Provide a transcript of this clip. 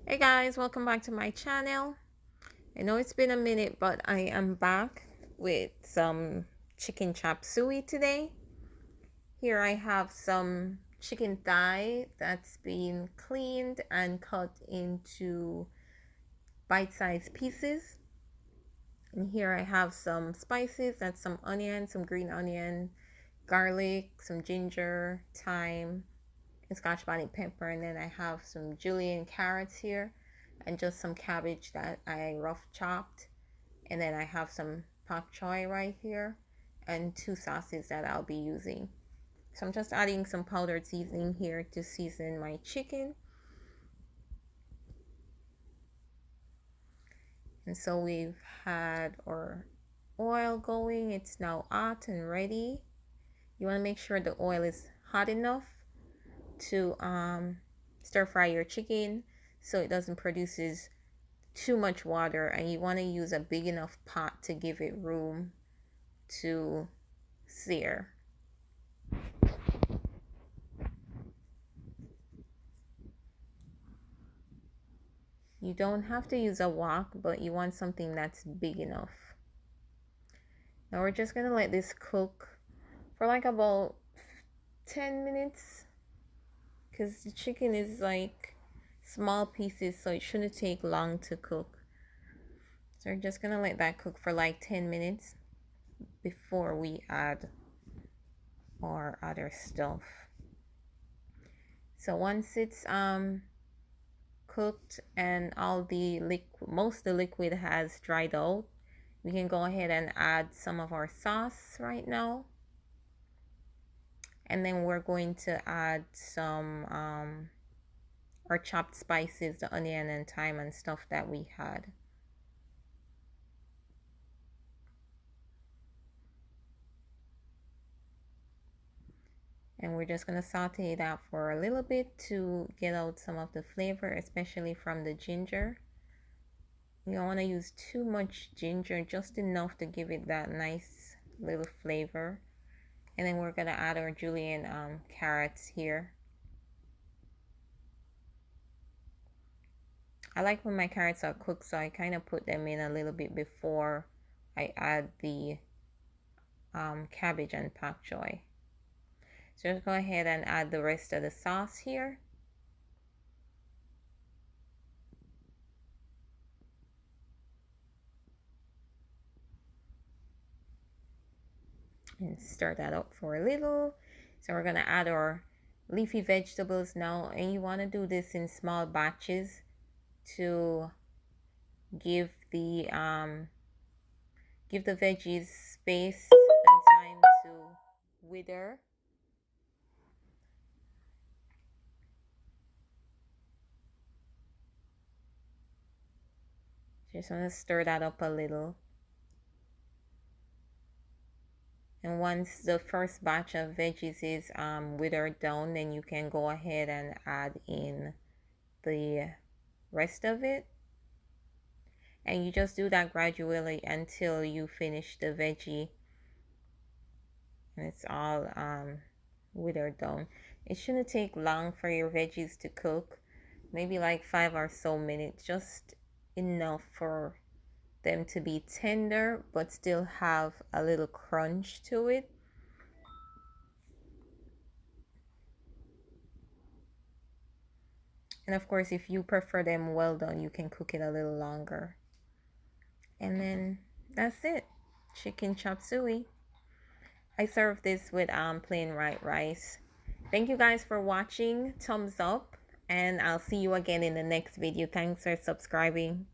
Hey guys, welcome back to my channel. I know it's been a minute, but I am back with some chicken chop suey today. Here I have some chicken thigh that's been cleaned and cut into bite-sized pieces. And here I have some spices, that's some onion, some green onion, garlic, some ginger, thyme, and scotch bonnet pepper. And then I have some julienne carrots here and just some cabbage that I rough chopped. And then I have some pak choy right here and two sauces that I'll be using. So I'm just adding some powdered seasoning here to season my chicken. And so we've had our oil going. It's now hot and ready. You want to make sure the oil is hot enough to stir fry your chicken so it doesn't produces too much water, and you want to use a big enough pot to give it room to sear. You don't have to use a wok, but you want something that's big enough. Now we're just gonna let this cook for like about 10 minutes because the chicken is like small pieces, so it shouldn't take long to cook. So we're just gonna let that cook for like 10 minutes before we add our other stuff. So once it's cooked and all the most of the liquid has dried out, we can go ahead and add some of our sauce right now. And then we're going to add some our chopped spices, the onion and thyme and stuff that we had. And we're just going to saute that for a little bit to get out some of the flavor, especially from the ginger. You don't want to use too much ginger, just enough to give it that nice little flavor. And then we're going to add our julienne carrots here. I like when my carrots are cooked, so I kind of put them in a little bit before I add the cabbage and pak choy. So just go ahead and add the rest of the sauce here. And stir that up for a little. So we're going to add our leafy vegetables now, and you want to do this in small batches to give the veggies space and time to wither. Just want to stir that up a little. And once the first batch of veggies is withered down, then you can go ahead and add in the rest of it. And you just do that gradually until you finish the veggie and it's all withered down. It shouldn't take long for your veggies to cook, maybe like 5 or so minutes, just enough for them to be tender but still have a little crunch to it. And of course, if you prefer them well done, you can cook it a little longer. And then that's it, chicken chop suey. I serve this with plain white rice. Thank you guys for watching. Thumbs up, and I'll see you again in the next video. Thanks for subscribing.